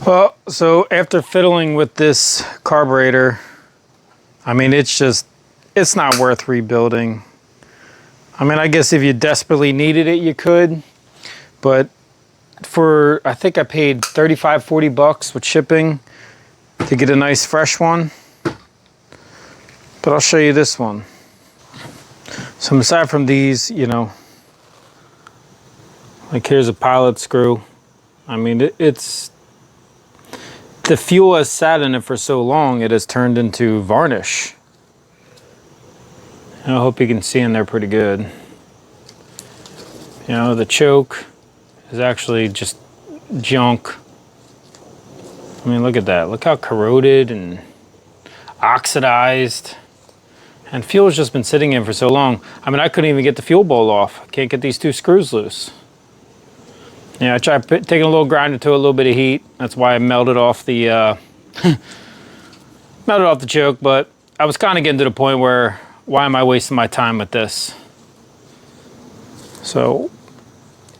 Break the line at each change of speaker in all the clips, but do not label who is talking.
Well, so after fiddling with this carburetor, I mean, it's not worth rebuilding. I mean, I guess if you desperately needed it, you could, but I think I paid $35–40 with shipping to get a nice fresh one. But I'll show you this one. So aside from these, you know, like here's a pilot screw. I mean, it's the fuel has sat in it for so long, it has turned into varnish. I hope you can see in there pretty good. You know, the choke is actually just junk. I mean, look at that. Look how corroded and oxidized. And fuel's just been sitting in for so long. I mean, I couldn't even get the fuel bowl off. I can't get these two screws loose. Yeah, I tried taking a little grinder to a little bit of heat. That's why I melted off the melted off the choke. But I was kind of getting to the point where, why am I wasting my time with this? So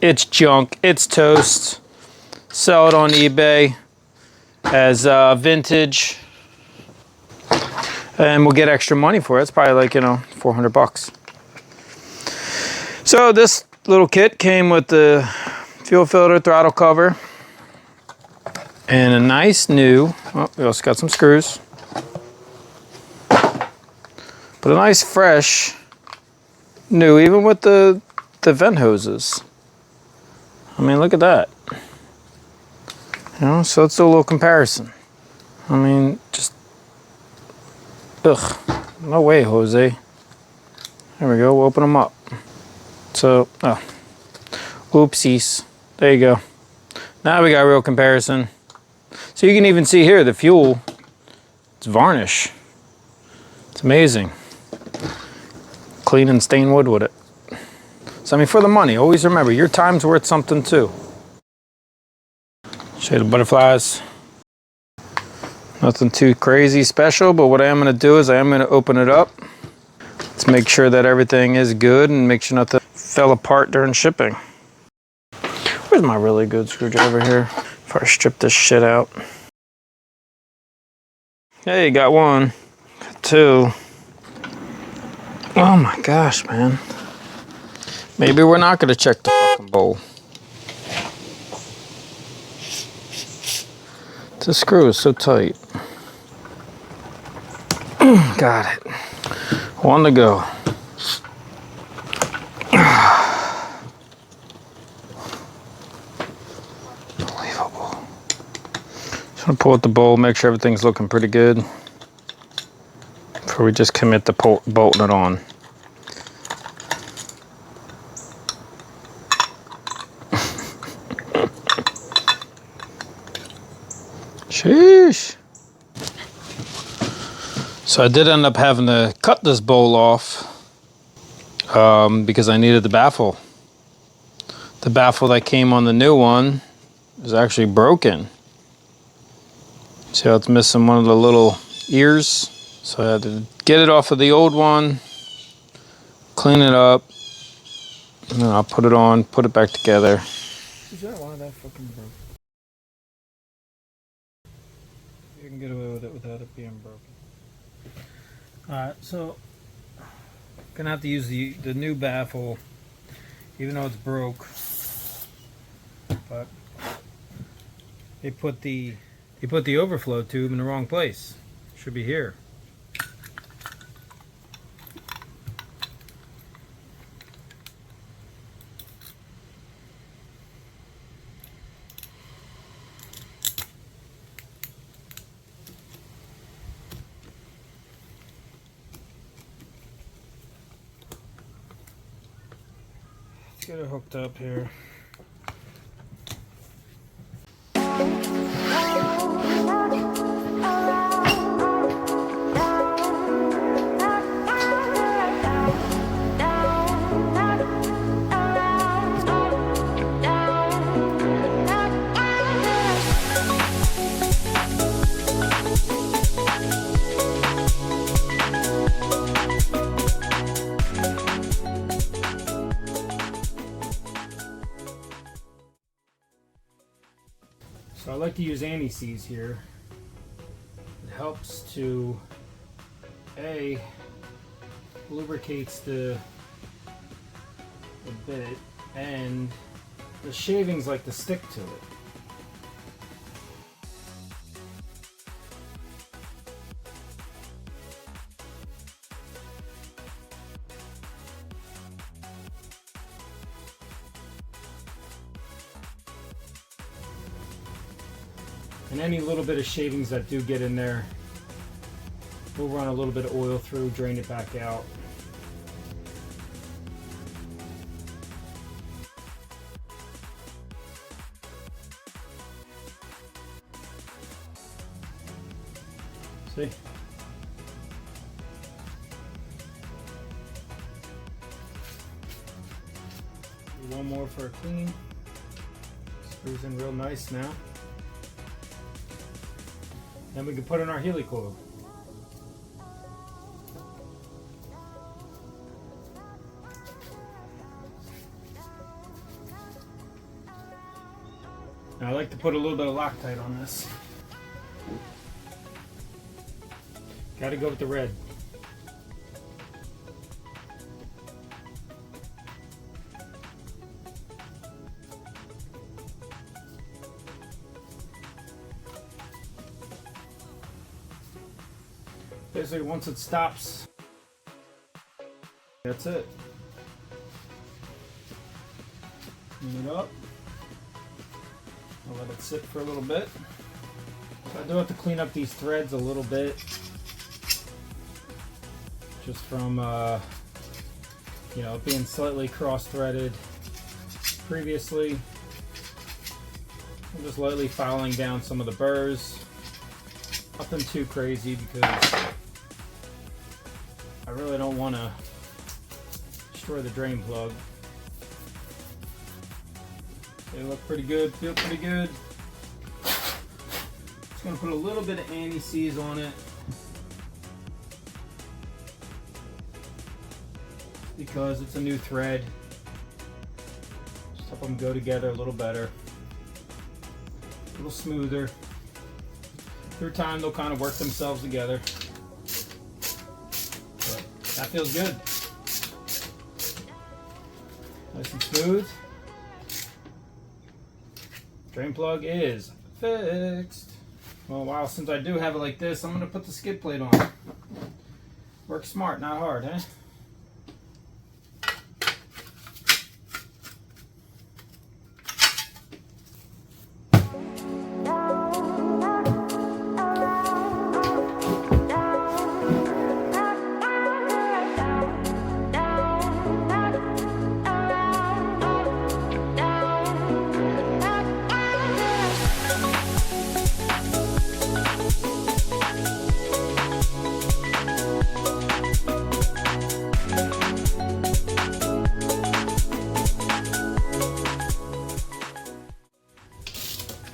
it's junk. It's toast. Sell it on eBay as vintage, and we'll get extra money for it. It's probably like, you know, $400. So this little kit came with the fuel filter, throttle cover, and a nice new, oh, we also got some screws, but a nice fresh new, even with the vent hoses. I mean, look at that. You know, so let's do a little comparison. I mean, just, ugh, no way, Jose. There we go, we'll open them up. So, oh, oopsies. There you go. Now we got a real comparison. So you can even see here, the fuel, it's varnish. It's amazing. Clean and stained wood with it. So I mean, for the money, always remember, your time's worth something too. Show you the butterflies. Nothing too crazy special, but what I am gonna do is I am gonna open it up. Let's make sure that everything is good and make sure nothing fell apart during shipping. Where's my really good screwdriver here? Before I strip this shit out. Hey, got one, got two. Oh my gosh, man. Maybe we're not gonna check the fucking bowl. This screw is so tight. Got it. One to go. Unbelievable. Just gonna pull out the bowl, make sure everything's looking pretty good before we just commit to bolting it on. Sheesh. So I did end up having to cut this bowl off because I needed the baffle. The baffle that came on the new one is actually broken. See how it's missing one of the little ears? So I had to get it off of the old one, clean it up, and then I'll put it on, put it back together. Is that why that fucking broke? You can get away with it without it being broken. Alright, so I'm gonna have to use the new baffle, even though it's broke. But they put the overflow tube in the wrong place. Should be here. Let's get it hooked up here. So I like to use anti-seize here. It helps to, A, lubricates the bit, and the shavings like to stick to it. And any little bit of shavings that do get in there, we'll run a little bit of oil through, drain it back out. See? One more for a clean. Screws in real nice now. Then we can put in our heli-coil. Now I like to put a little bit of Loctite on this. Gotta go with the red. Basically, once it stops, that's it. Clean it up. I'll let it sit for a little bit. So I do have to clean up these threads a little bit, just from you know, being slightly cross-threaded previously. I'm just lightly filing down some of the burrs. Nothing too crazy because I really don't want to destroy the drain plug. They look pretty good, feel pretty good. Just going to put a little bit of anti-seize on it because it's a new thread. Just help them go together a little better, a little smoother. Through time, they'll kind of work themselves together. But that feels good. Nice and smooth. Drain plug is fixed. Well, a while since I do have it like this, I'm going to put the skid plate on. Work smart, not hard, eh?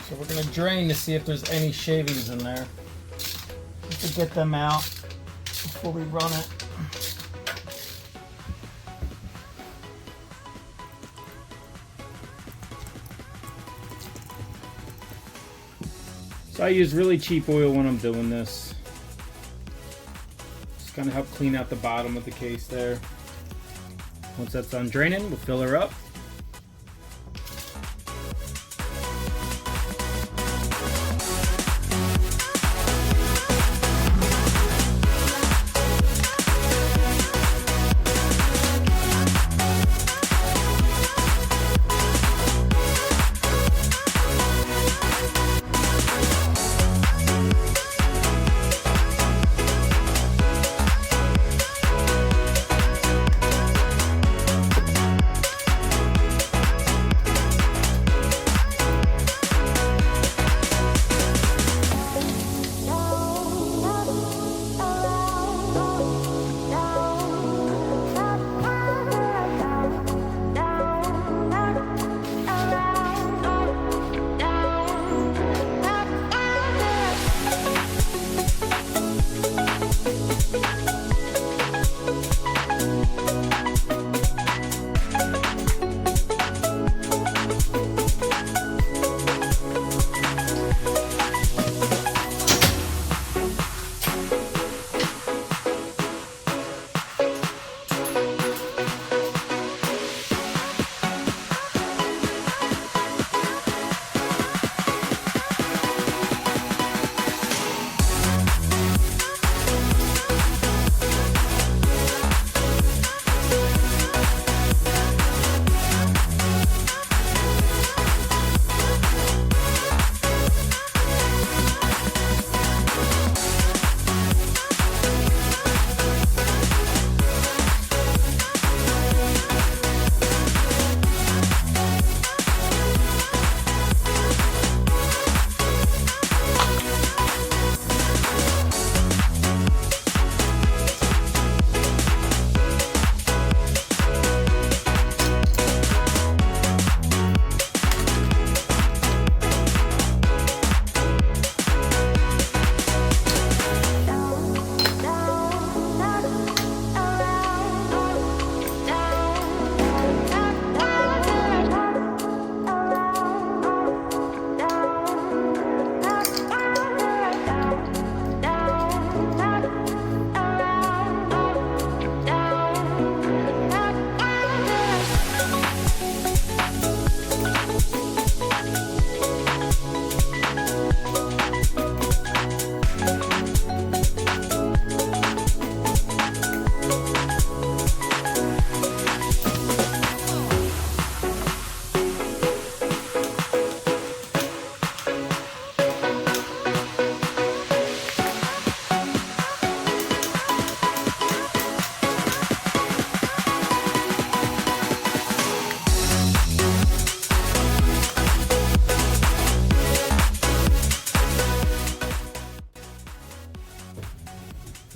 So we're going to drain to see if there's any shavings in there, just to get them out before we run it. So I use really cheap oil when I'm doing this. Just kind of help clean out the bottom of the case there. Once that's done draining, we'll fill her up.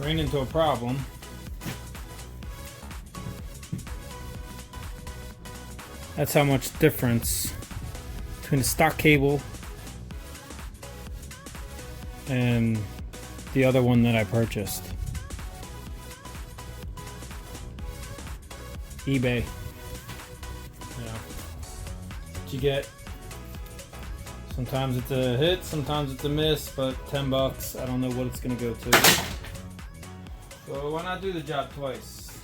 ran into a problem. That's how much difference between the stock cable and the other one that I purchased. eBay. Yeah. What you get. Sometimes it's a hit, sometimes it's a miss, but 10 bucks, I don't know what it's gonna go to. So why not do the job twice?